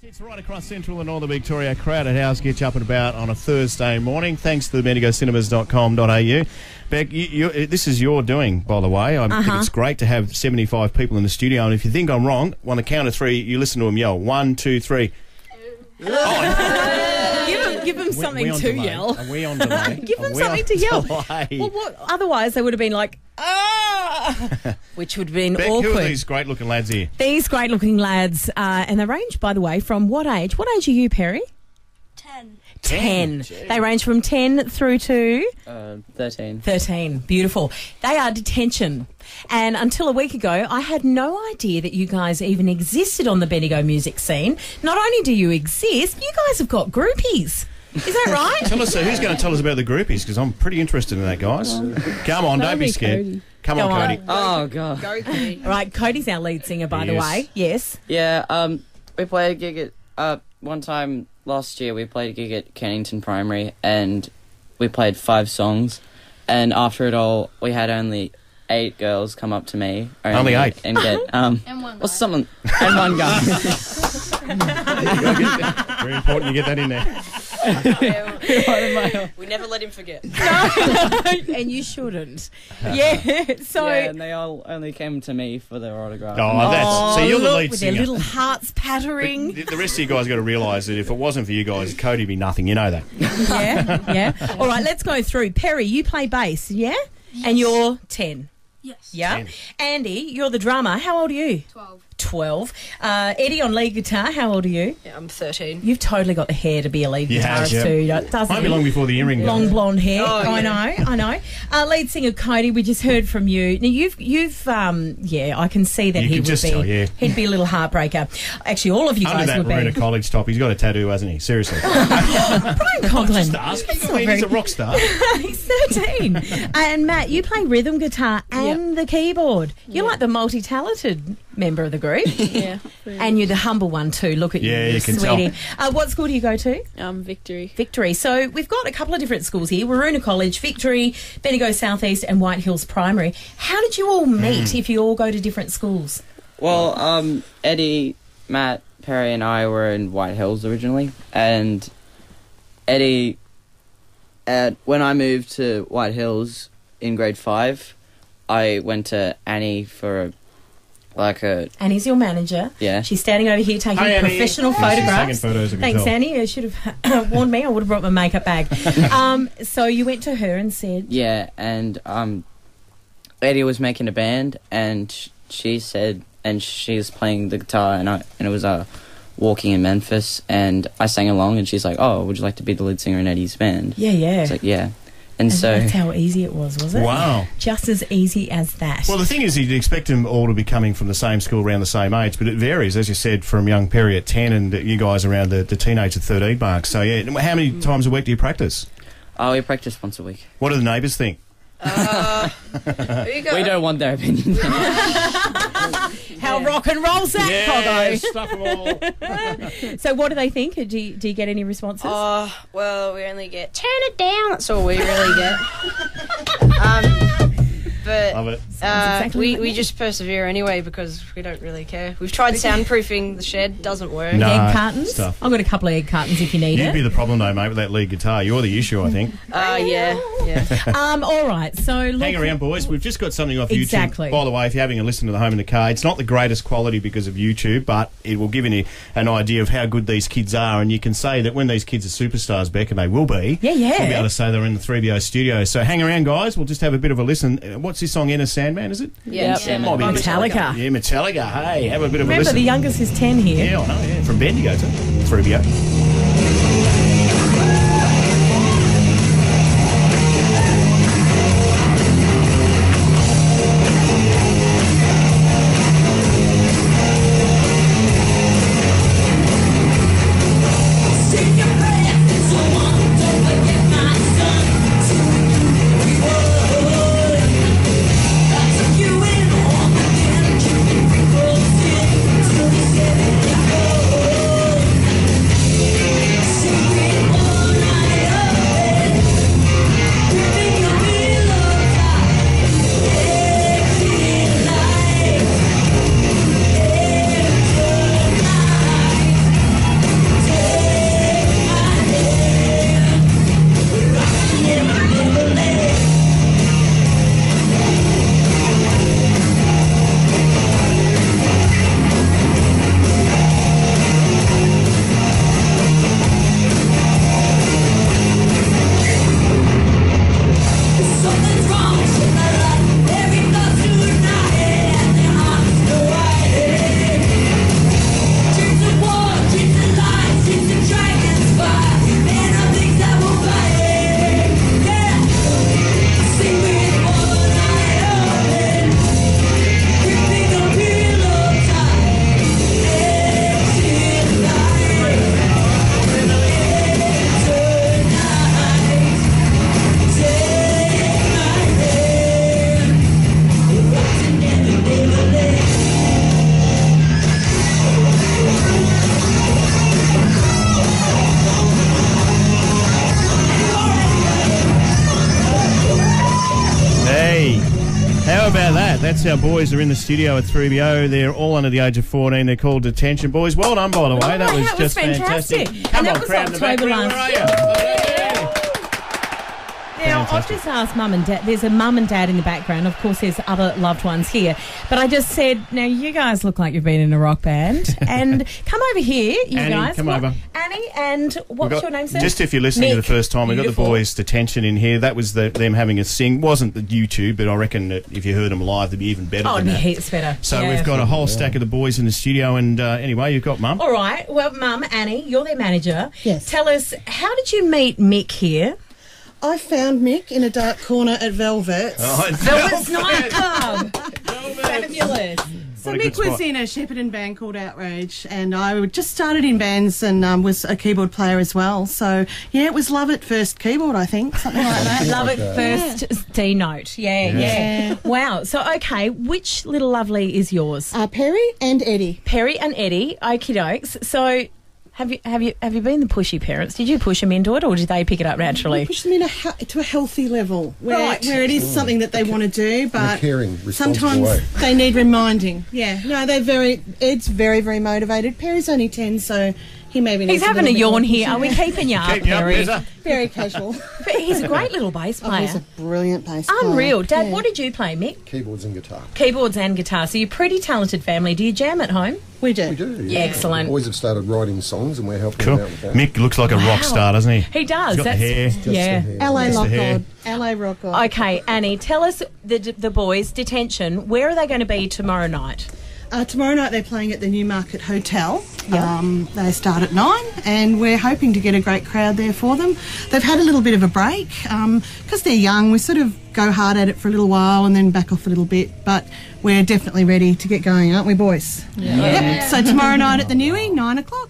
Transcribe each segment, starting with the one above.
It's right across central and northern Victoria. Crowded house gets you up and about on a Thursday morning. Thanks to the bendigo-cinemas.com.au. Beck, this is your doing, by the way. I think it's great to have 75 people in the studio. And if you think I'm wrong, on the count of three, you listen to them yell. 1, 2, 3. Give them something to yell. Are we on delay? Give them something to yell. Delay? Well, what? Otherwise, they would have been like, which would have been Beck, awkward. who are these great-looking lads here? These great-looking lads, and they range, by the way, from what age? What age are you, Perry? 10. They range from 10 through to 13. 13. Beautiful. They are Detention. And until a week ago, I had no idea that you guys even existed on the Bendigo music scene. Not only do you exist, you guys have got groupies. Is that right? Tell us, who's going to tell us about the groupies? Because I'm pretty interested in that, guys. Come on, don't be scared. Cody. Come on, Cody. Oh, God. Go, Cody. All right, Cody's our lead singer, by the way. Yes. Yeah, we played a gig at, one time last year, we played a gig at Kennington Primary, and we played 5 songs, and after it all, we had only 8 girls come up to me. Only 8? And get, and one guy. And one guy. Very important you get that in there. We never let him forget. And you shouldn't. Yeah. So. Yeah, and they all only came to me for their autograph. So you're the lead with singer. their little hearts pattering. The rest of you guys got to realise that if it wasn't for you guys, Cody'd be nothing. You know that. Yeah. All right, let's go through. Perry, you play bass, yeah? Yes. And you're 10. Yes. Yeah. 10. Andy, you're the drummer. How old are you? 12. Eddie on lead guitar. How old are you? Yeah, I'm 13. You've totally got the hair to be a lead guitarist too, doesn't Might be it? long before the earring. Long blonde hair. Oh, yeah. I know. Lead singer Cody, we just heard from you. Now you've I can see that You can just tell, yeah. he'd be a little heartbreaker. Actually, all of you Under guys that would Marina be. College top, he's got a tattoo, hasn't he? Seriously. Brian Coughlin. Just ask. He's a rock star. He's 13. And Matt, you play rhythm guitar and the keyboard. You're like the multi-talented member of the group. Yeah. And you're the humble one too. Look at Yeah, you can sweetie. What school do you go to? Victory. Victory. So we've got a couple of different schools here. Waruna College, Victory, Bendigo Southeast and White Hills Primary. How did you all meet if you all go to different schools? Well, Eddie, Matt, Perry and I were in White Hills originally, and Eddie, when I moved to White Hills in grade 5, I went to Annie for Annie's your manager. Yeah. She's standing over here taking Hi, Annie. professional Yeah, she's photographs. taking photos, I can Thanks, tell. Annie. You should have warned me. I would have brought my makeup bag. So you went to her and said... Yeah, and Eddie was making a band, and she said, and she was playing the guitar, and it was walking in Memphis, and I sang along, and she's like, "Oh, would you like to be the lead singer in Eddie's band?" Yeah. It's like, yeah. And so that's how easy it was it? Wow. Just as easy as that. Well, the thing is, you'd expect them all to be coming from the same school around the same age, but it varies, as you said, from young Perry at 10 and you guys around the teenage at 13 mark. So, yeah, how many times a week do you practice? we practice once a week. What do the neighbours think? We don't want their opinion. How rock and roll's that, Yeah, Cogho? stuff them all. So what do they think? Do you get any responses? Well, we only get turn it down. That's all we really get. But Love it. exactly like we me. just persevere anyway because we don't really care. We've tried soundproofing the shed, doesn't work. No. Egg cartons? stuff. I've got a couple of egg cartons if you need You'd it. be the problem, though, mate, with that lead guitar. You're the issue, I think. Yeah. All right, so look, Hang around, boys. We've just got something off Exactly. YouTube. By the way, if you're having a listen to the Home in the Car, it's not the greatest quality because of YouTube, but it will give you an idea of how good these kids are. And you can say that when these kids are superstars, Beck, and they will be, Yeah. we'll be able to say they're in the 3BO studio. So hang around, guys. We'll just have a bit of a listen. What's this song, Inner Sandman, is it? Yeah. Might be Metallica. Yeah, Metallica. Hey, have a bit of a Remember, listen. the youngest is 10 here. Yeah, I know, yeah. From Bendigo to 3BO. Cats, our boys are in the studio at 3BO. They're all under the age of 14. They're called Detention. Boys, well done, by the way. That was just fantastic. Come And on, that was crowd in the back. October Where last are you? Now, I've just asked Mum and Dad. There's a Mum and Dad in the background. Of course, there's other loved ones here. But I just said, now, you guys look like you've been in a rock band. And come over here, you Annie, guys. come over. Annie, and what's your name, sir? Just if you're listening Mick. to the first time, we've got the Beautiful. boys' Detention in here. That was them having a sing. Wasn't the YouTube, but I reckon that if you heard them live, they'd be even better than that. It's better. So Yeah. we've got a whole stack of the boys in the studio. And anyway, you've got Mum. All right. Well, Mum, Annie, you're their manager. Yes. Tell us, how did you meet Mick here? I found Mick in a dark corner at Velvet's. Velvet's nightclub. Fabulous. So What a good Mick was spot. in a Shepparton band called Outrage, and I just started in bands and was a keyboard player as well. So, yeah, it was love at first keyboard, I think, something like that. Love it first D note. Yeah. Wow. So, okay, which little lovely is yours? Perry and Eddie. Perry and Eddie. Okie dokes. So, have you been the pushy parents? Did you push them into it, or did they pick it up naturally? Push them in to a healthy level where it is something that they want to do, but caring, responsible sometimes way. they need reminding. Yeah, no, Ed's very, very motivated. Perry's only 10, so he maybe needs He's having a little bit yawn more here. Are pushing. we keeping you up, Keep you up, Perry? Liza. Very casual. But he's a great little bass Oh, he's a player. brilliant bass player. Unreal. Dad, Yeah. what did you play, Mick? Keyboards and guitar. Keyboards and guitar. So you're a pretty talented family. Do you jam at home? We do. We do. Yeah. Excellent. Boys have started writing songs and we're helping Cool. them out with that. Mick looks like a rock star, doesn't he? He does. He's got the hair. Just Yeah. the hair. LA Just the Rock hair. God. LA Rock God. Okay, Annie, tell us the boys, Detention, where are they going to be tomorrow night? Tomorrow night they're playing at the Newmarket Hotel. They start at 9 and we're hoping to get a great crowd there for them. They've had a little bit of a break because they're young. We sort of go hard at it for a little while and then back off a little bit, but we're definitely ready to get going, aren't we, boys? Yep. So tomorrow night at the Newie, 9 o'clock.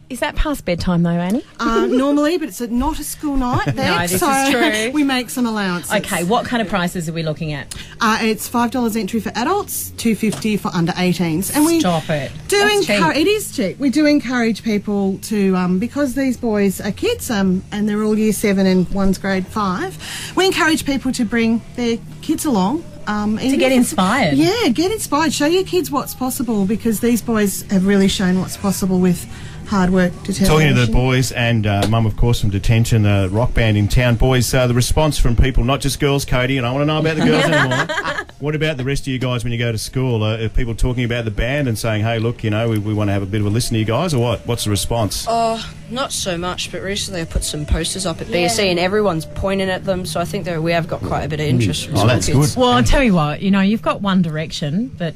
Is that past bedtime though, Annie? Normally, but it's not a school night there, No, this so is true. we make some allowances. Okay, what kind of prices are we looking at? It's $5 entry for adults, $2.50 for under 18s, and we Stop it. do That's cheap. encourage. It is cheap. We do encourage people to because these boys are kids and they're all year 7 and one's grade 5. We encourage people to bring their kids along. To get inspired. Yeah, get inspired. Show your kids what's possible because these boys have really shown what's possible with hard work, determination. Talking to the boys and Mum, of course, from Detention, a rock band in town. Boys, the response from people, not just girls, Cody, and I want to know about the girls anymore. What about the rest of you guys when you go to school? Are people talking about the band and saying, hey, look, you know, we want to have a bit of a listen to you guys, or what? What's the response? Not so much, but recently I put some posters up at BSC and everyone's pointing at them, so I think that we have got quite a bit of interest from Oh, school that's kids. good. Well, I'll tell you what, you've got One Direction, but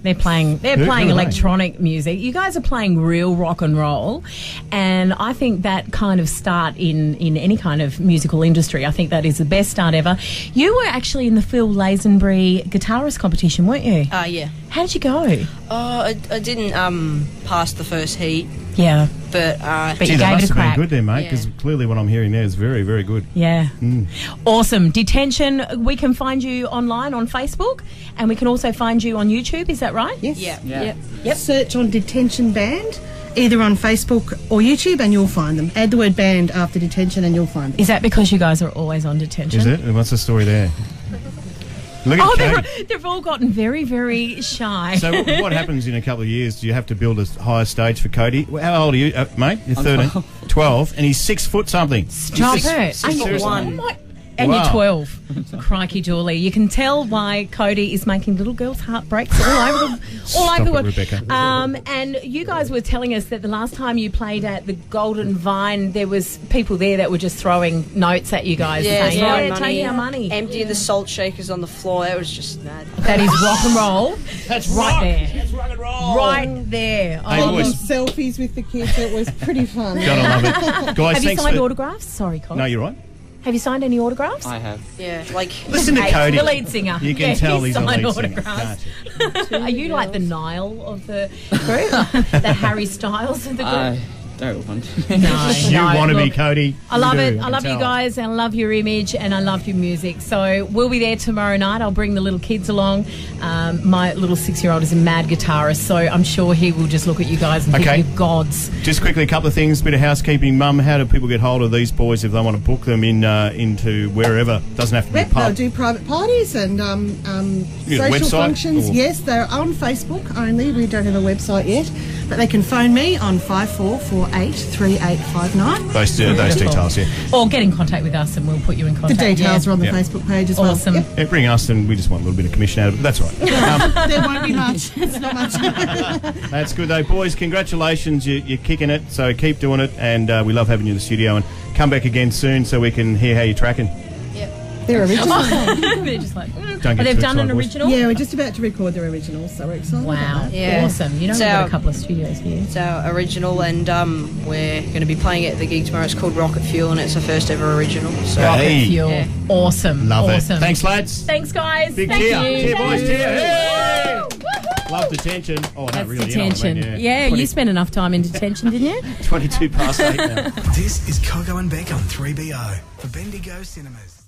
they're playing Who are they? electronic music. You guys are playing real rock and roll, and I think that kind of start in any kind of musical industry, I think that is the best start ever. You were actually in the Phil Lazenbury guitarist competition, weren't you? Yeah. How did you go? I didn't pass the first heat, Yeah, but but Gee, you they gave must it a have been crack. good there, mate, because Yeah. clearly what I'm hearing there is very, very good. Yeah. Awesome. Detention, we can find you online on Facebook, and we can also find you on YouTube, is that right? Yes. yeah. Yep. Search on Detention Band, either on Facebook or YouTube, and you'll find them. Add the word band after Detention and you'll find them. Is that because you guys are always on Detention? Is it? What's the story there? Look at Oh, Cody. they've all gotten very, very shy. So what happens in a couple of years? Do you have to build a higher stage for Cody? How old are you, mate? You're 13? 12. And he's 6 foot something. Stop He's it. six- seriously. And Wow. you're 12. Crikey, Julie. You can tell why Cody is making little girls' heartbreaks all over the Stop it, world. Rebecca. And you guys were telling us that the last time you played at the Golden Vine, there was people there that were just throwing notes at you guys, Yeah, saying, throwing "Yeah, money. take our money." Empty the salt shakers on the floor. It was just mad. That is rock and roll. That's right there. That's rock and roll. Right there. Hey, Oh, boys. Selfies with the kids, it was pretty fun. Gotta love it. Guys, have you thanks signed for... autographs? Sorry, Cody. No, you're right. Have you signed any autographs? I have. Yeah, like Listen to Hey, Cody. the lead singer. You can Yeah, tell he's he's a lead signed singer, autographs. can't you? Are you like the Nile of the group? The Harry Styles of the group? don't want to. No, You want to be look, Cody. I love You it. do, I can love you tell. guys, and I love your image, and I love your music. So we'll be there tomorrow night. I'll bring the little kids along. My little 6-year-old is a mad guitarist, so I'm sure he will just look at you guys and Okay. think you're gods. Just quickly, a couple of things, bit of housekeeping. Mum, how do people get hold of these boys if they want to book them into wherever? Doesn't have to be a Yep, they'll pub. do private parties and You got a social website, functions. or- Yes, they're on Facebook only. We don't have a website yet, but they can phone me on 54483859. Those details, yeah. Or get in contact with us, and we'll put you in The contact. details are on the Yeah. Facebook page as well. Awesome. Yep. Yeah, bring us, and we just want a little bit of commission out of it, but that's all right. There won't be much. It's not much. That's good, though. Boys, congratulations. You're kicking it, so keep doing it, and we love having you in the studio, and come back again soon so we can hear how you're tracking. They're original. They're just like, Don't get they've too done an excited, boys. original? Yeah, we're just about to record their original, so we're excited. Wow. About that. Yeah. Awesome. You know, So- we've got a couple of studios here. It's our original, and we're going to be playing it at the gig tomorrow. It's called Rocket Fuel, and it's our first ever original. So Hey. Fuel. Yeah. Awesome. Love awesome. it. Thanks, lads. Thanks, guys. Big Thank cheer. you. Cheer, boys. Cheer. Hey! Woo-hoo. Love Detention. Oh, not That's really. Detention. You know what I mean, Yeah, you spent enough time in detention, didn't you? 22 past 8 now. This is Cogho and Beck on 3BO for Bendigo Cinemas.